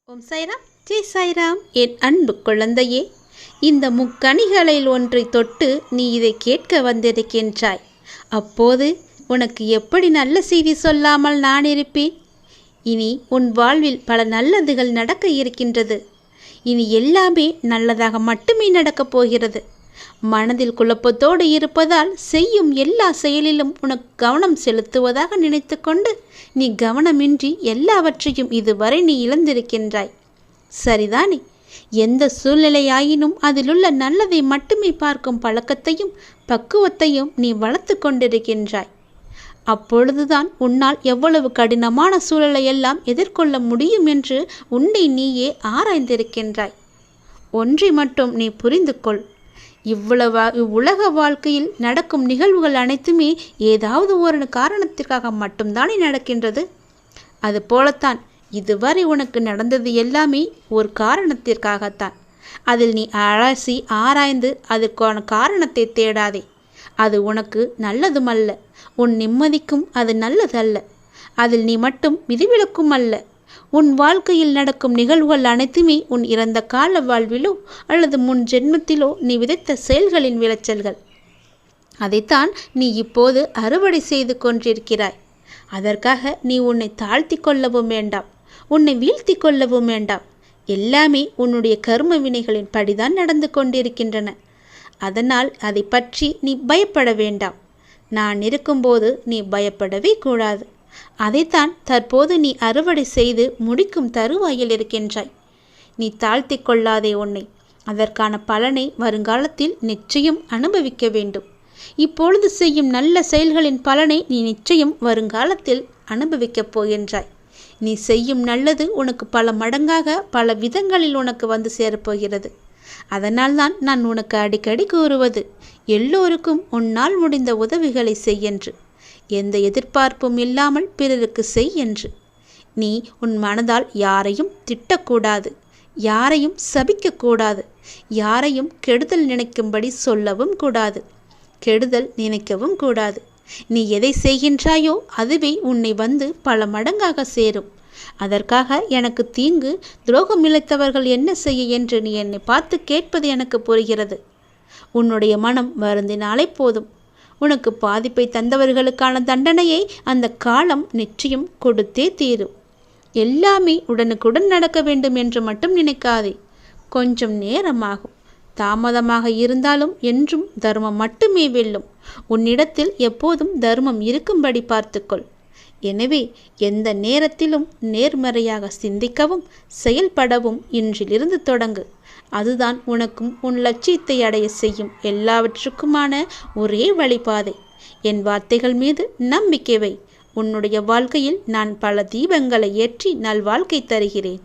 ஓம் சாய்ராம், ஜெய் சாய்ராம். என் அன்பு குழந்தையே, இந்த முக்கணிகளில் ஒன்றை தொட்டு நீ இதை கேட்க வந்திருக்கின்றாய். அப்போது உனக்கு எப்படி நல்ல செய்தி சொல்லாமல் நான் இருப்பேன்? இனி உன் வாழ்வில் பல நல்லதுகள் நடக்க இருக்கின்றது. இனி எல்லாமே நல்லதாக மட்டுமே நடக்கப் போகிறது. மனதில் குழப்பத்தோடு இருப்பதால் செய்யும் எல்லா செயலிலும் உனக்கு கவனம் செலுத்துவதாக நினைத்து கொண்டு நீ கவனமின்றி எல்லாவற்றையும் இதுவரை நீ இழந்திருக்கின்றாய். சரிதானே? எந்த சூழ்நிலையாயினும் அதிலுள்ள நல்லதை மட்டுமே பார்க்கும் பழக்கத்தையும் பக்குவத்தையும் நீ வளர்த்து கொண்டிருக்கின்றாய். அப்பொழுதுதான் உன்னால் எவ்வளவு கடினமான சூழலையெல்லாம் எதிர்கொள்ள முடியும் என்று உன்னை நீயே ஆராய்ந்திருக்கின்றாய். ஒன்றை மட்டும் நீ புரிந்து கொள். இவ்வுலக வாழ்க்கையில் நடக்கும் நிகழ்வுகள் அனைத்துமே ஏதாவது ஒரு காரணத்திற்காக மட்டும்தானே நடக்கின்றது. அது போலத்தான் இதுவரை உனக்கு நடந்தது எல்லாமே ஒரு காரணத்திற்காகத்தான். அதில் நீ அலசி ஆராய்ந்து அதற்கான காரணத்தை தேடாதே. அது உனக்கு நல்லதுமல்ல. உன் நிம்மதிக்கும் அது நல்லதல்ல. அதில் நீ மட்டும் விதிவிலக்கும் அல்ல. உன் வாழ்க்கையில் நடக்கும் நிகழ்வுகள் அனைத்துமே உன் இறந்த கால வாழ்விலோ அல்லது முன் ஜென்மத்திலோ நீ விதைத்த செயல்களின் விளைச்சல்கள். அதைத்தான் நீ இப்போது அறுவடை செய்து கொண்டிருக்கிறாய். அதற்காக நீ உன்னை தாழ்த்தி கொள்ளவும் வேண்டாம், உன்னை வீழ்த்தி கொள்ளவும் வேண்டாம். எல்லாமே உன்னுடைய கர்ம வினைகளின் படிதான் நடந்து கொண்டிருக்கின்றன. அதனால் அதை பற்றி நீ பயப்பட வேண்டாம். நான் இருக்கும்போது நீ பயப்படவே கூடாது. அதைத்தான் தற்போது நீ அறுவடை செய்து முடிக்கும் தருவாயில் இருக்கின்றாய். நீ தாழ்த்தி கொள்ளாதே உன்னை. அதற்கான பலனை வருங்காலத்தில் நிச்சயம் அனுபவிக்க வேண்டும். இப்பொழுது செய்யும் நல்ல செயல்களின் பலனை நீ நிச்சயம் வருங்காலத்தில் அனுபவிக்கப் போகின்றாய். நீ செய்யும் நல்லது உனக்கு பல மடங்காக பல விதங்களில் உனக்கு வந்து சேரப்போகிறது. அதனால்தான் நான் உனக்கு அடிக்கடி கூறுவது, எல்லோருக்கும் உன்னால் முடிந்த உதவிகளை செய்யென்று. எந்த எதிர்பார்ப்பும் இல்லாமல் பிறருக்கு செய் என்று. நீ உன் மனதால் யாரையும் திட்டக்கூடாது, யாரையும் சபிக்கக்கூடாது, யாரையும் கெடுதல் நினைக்கும்படி சொல்லவும் கூடாது, கெடுதல் நினைக்கவும் கூடாது. நீ எதை செய்கின்றாயோ அதுவே உன்னை வந்து பல மடங்காக சேரும். அதற்காக எனக்கு தீங்கு துரோகம் இழைத்தவர்கள் என்ன செய்ய என்று நீ என்னை பார்த்து கேட்பது எனக்கு புரிகிறது. உன்னுடைய மனம் வருந்தினாலே போதும். உனக்கு பாதிப்பை தந்தவர்களுக்கான தண்டனையை அந்த காலம் நிச்சயம் கொடுத்தே தீரும். எல்லாமே உடனுக்குடன் நடக்க வேண்டும் என்று மட்டும் நினைக்காதே. கொஞ்சம் நேரமாகும். தாமதமாக இருந்தாலும் என்றும் தர்மம் மட்டுமே வெல்லும். உன்னிடத்தில் எப்போதும் தர்மம் இருக்கும்படி பார்த்துக்கொள். எனவே எந்த நேரத்திலும் நேர்மறையாக சிந்திக்கவும் செயல்படவும் இன்றிலிருந்து தொடங்கு. அதுதான் உனக்கும் உன் லட்சியத்தை அடைய செய்யும் எல்லாவற்றுக்குமான ஒரே வழிபாதை. என் வார்த்தைகள் மீது நம்பிக்கை வை. உன்னுடைய வாழ்க்கையில் நான் பல தீபங்களை ஏற்றி நல்வாழ்க்கை தருகிறேன்.